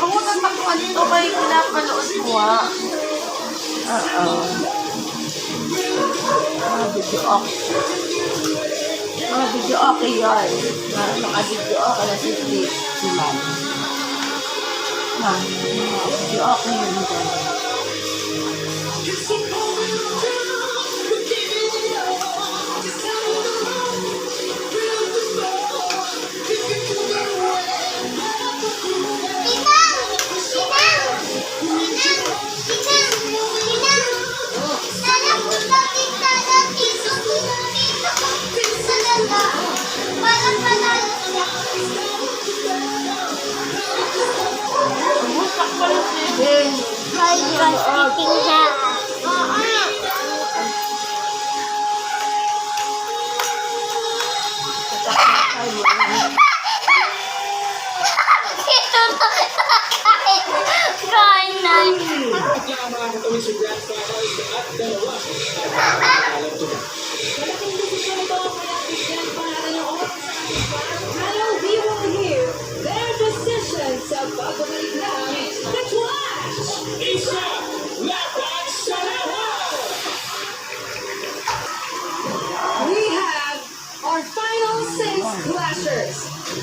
Kung magkakatuwa dito kayo pinapanood ko mga video okay yun. Naka-video okay na si man. Video okay yun dyan.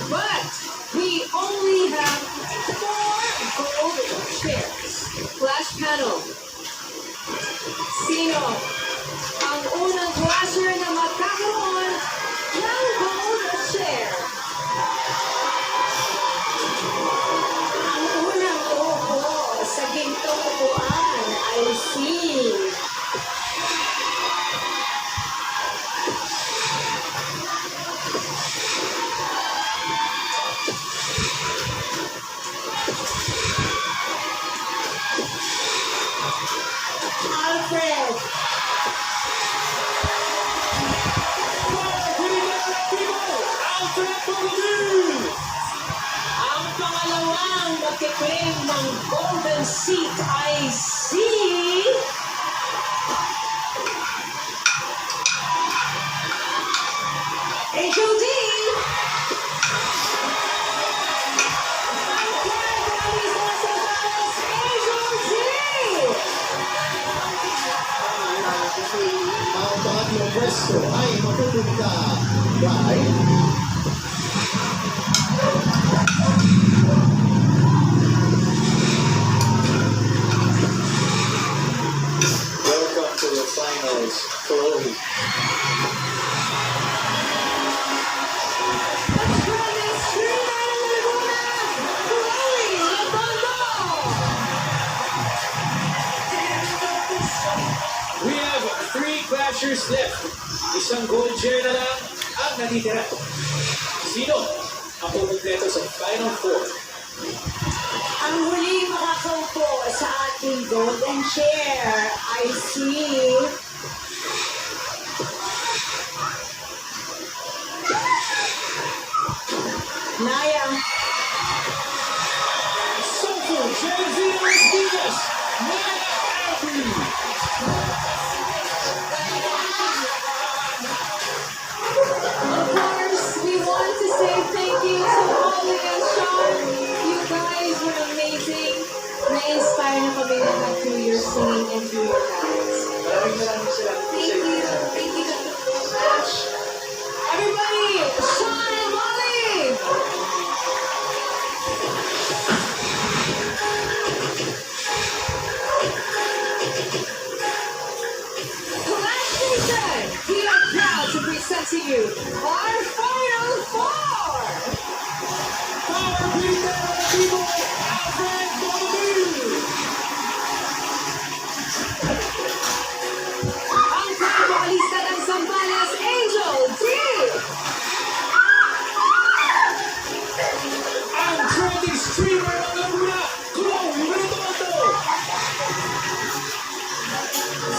But we only have 4 gold chairs. Flash panel. Sino ang unang clasher na magkakaroon ng gold chair? Ang unang upo sa gintong upuan ay si Alfred. Ang pangalawang nakiklaim ng golden seat ay si Angel D. Ang pangatlong pwesto ay mapupunta kay welcome to the finals, Chloe. We have 3 clashers left. Isang gold chair na lang ang natitira. Sino ang pupumpleto sa Final 4? Ang huli makakaupo sa ating golden chair ay si Naya. Soulful Jersey Diaz, Naya Alfred. Of course, we want to say thank you to Holly and Sean. You guys were amazing. Na-inspire na kami lahat through your singing and through your dance. Maraming salamat. Thank you. Thank you so much. Everybody, Sean and Molly! Clash Nation, we are proud to present to you our Final 4! Power Peter People, Alfred Bonneville. Ang finalista ng Zambales, Angel D! Ang trending streamer ng Laguna, Chloe Redondo.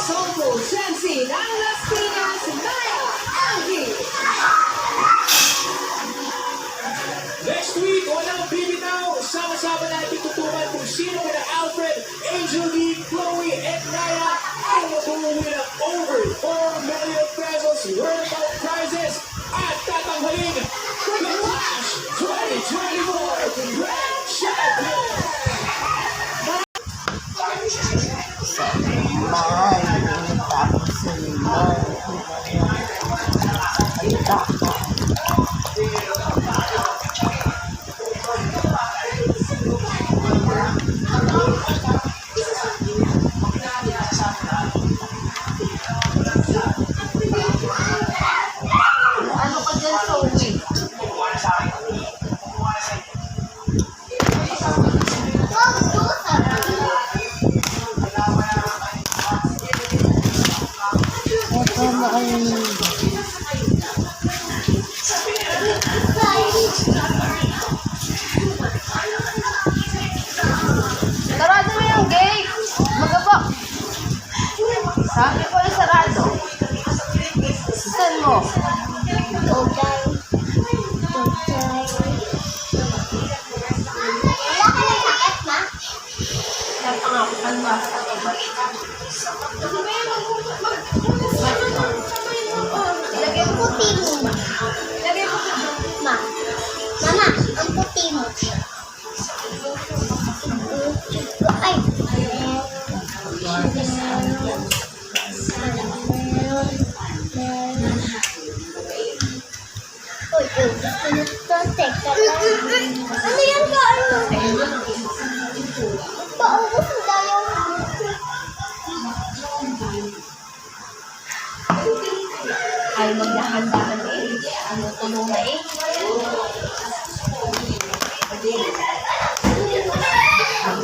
Soulful Jency ng Las Piñas, Naya Algi! Next week, walang bibitaw. Sama-sama natin tutukan kung sino na Alfred, Angel D, Chloe, at Naya ang mabuwi ng over 4 million pesos worth of prizes at tatanghal playing the Clash 2024 Grand Champion! Tapos Suleiman. Ano ka dyan sa uwi? Sarado mo yung gate. Magabo. Sabi ko yung sarado. Saan mo? Okay. Wala ka ng sakit, ma? Napangakuan ba? Ilagay mo puti mo, ma. Ilagay mo ma. Mama, ang puti mo. Ay. Uy, teka lang. Ano yan ba? Paubos ang dayang. Ay, magdahan-dahan eh. Ano tulong na eh.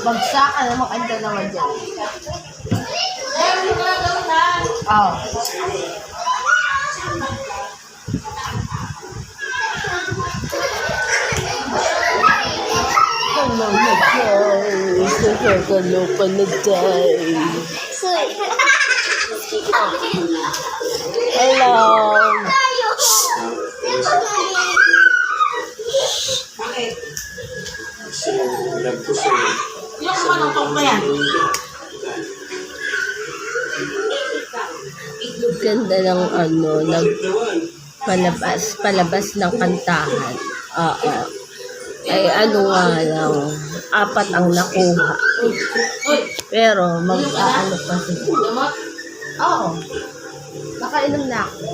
Bagsakan naman ang dalawa dyan. Oo. Hello na guys. Hello pa na guys. Sweet. Hello. Tayo. Yung manong na yan. Ganda ng ano, palabas ng kantahan. Oo. Ay ano nga lang, 4 ang nakuha. Pero mag-ano pa sila. Oo. Nakainom na ako.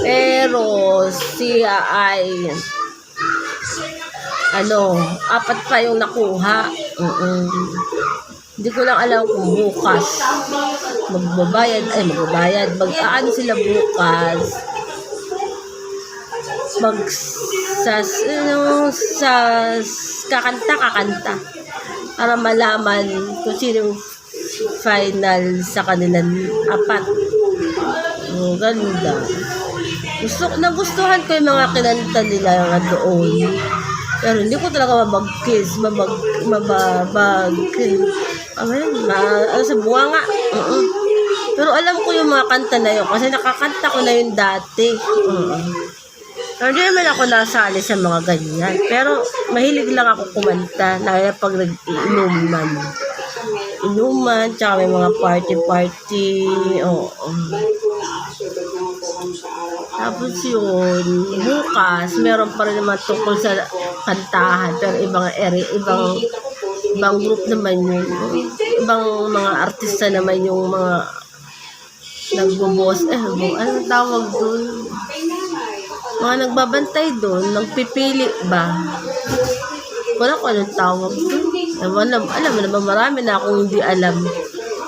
Pero siya ay 4 pa yung nakuha. Hindi ko lang alam kung bukas magbabayad. Mag-aano sila bukas. Kakanta. Para malaman kung sino yung final sa kanilang 4. Ganda. Nagustuhan ko yung mga kinanta nila nga doon. Pero hindi ko talaga mabag-kiss. Sa buwa nga. Pero alam ko yung mga kanta na yun kasi nakakanta ko na yun dati. Pero hindi naman ako nasali sa mga ganyan. Pero mahilig lang ako kumanta. Kaya pag inuman, tsaka may mga party. Tapos yun, bukas, meron pa rin naman tungkol sa kantahan. Pero ibang group naman yun. Ibang mga artista naman yung mga nagbo-boss. Anong tawag doon? Mga nagbabantay doon, nagpipili ba? Wala ko anong tawag doon. Alam mo naman, marami na akong hindi alam.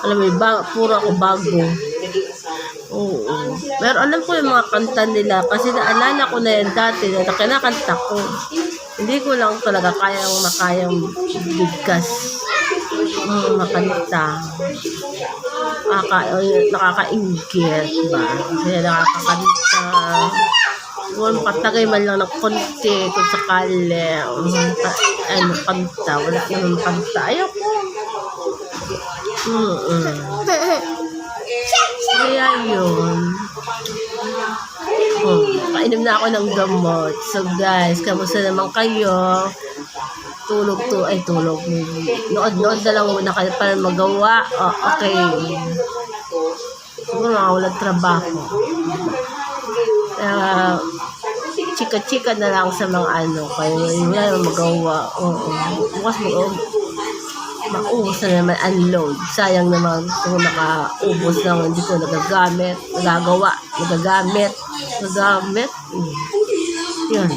Alam mo, puro ako bago. Oo. Pero alam ko yung mga kanta nila kasi naalala ko na yan dati na kinakanta ko. Hindi ko lang talaga makayang bigkas makanta. Nakakaingit ba? Kasi nakakakanta. Kung patagay man lang ng konti kung sakali kanta. Wala naman kanta. Ayoko. Kaya yun. Kainom na ako ng gamot. So guys, kamusta naman kayo? Tulog. Nood na lang muna kayo para magawa. Okay. Siguro mga walang trabaho. chika-chika na lang sa mga ano, kaya yun na magawa. Oo. Bukas maubos na naman unload. Sayang naman kung nakaubos na hindi ko nagagamit, nagagamit. Yun.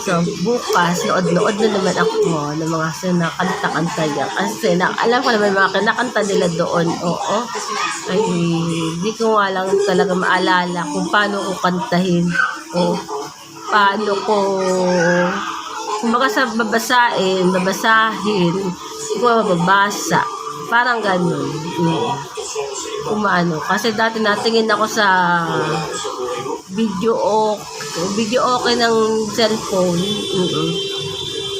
So, bukas, nood na naman ako ng mga sinakanta-kanta yan. Kasi alam ko naman mga kinakanta nila doon. Oo. Ay, hindi ko nga lang talaga maalala kung paano ko kantahin. O paano ko, kumbaga sa babasahin, hindi ko mababasa. Parang ganun. Kung ano. Kasi dati natingin ako sa video okay ng cellphone.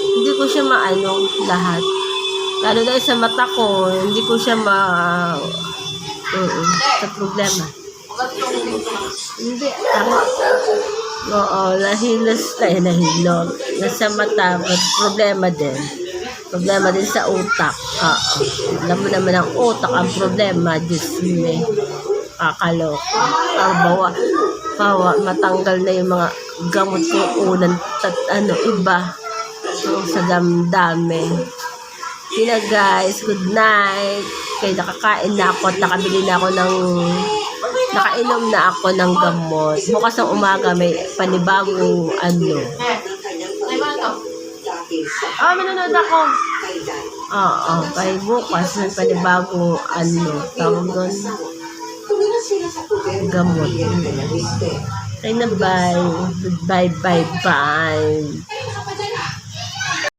Hindi ko siya maano lahat. Lalo na sa mata ko, hindi ko siya sa problema. Hindi, tama. Oo, nahilo. Nasa mata, problema din. Problema din sa utak. Alam mo naman ang utak ang problema. Diyos me. Kakaloka. Bawa, matanggal na yung mga gamot ko unang iba. Sa damdami. Sina guys, good night. Kaya nakakain na ako at nakainom na ako ng gamot. Bukas ng umaga may panibagong manonood ako. Oo, kaya bukas may panibagong tawag doon. Gamot. Ay na bye. Bye.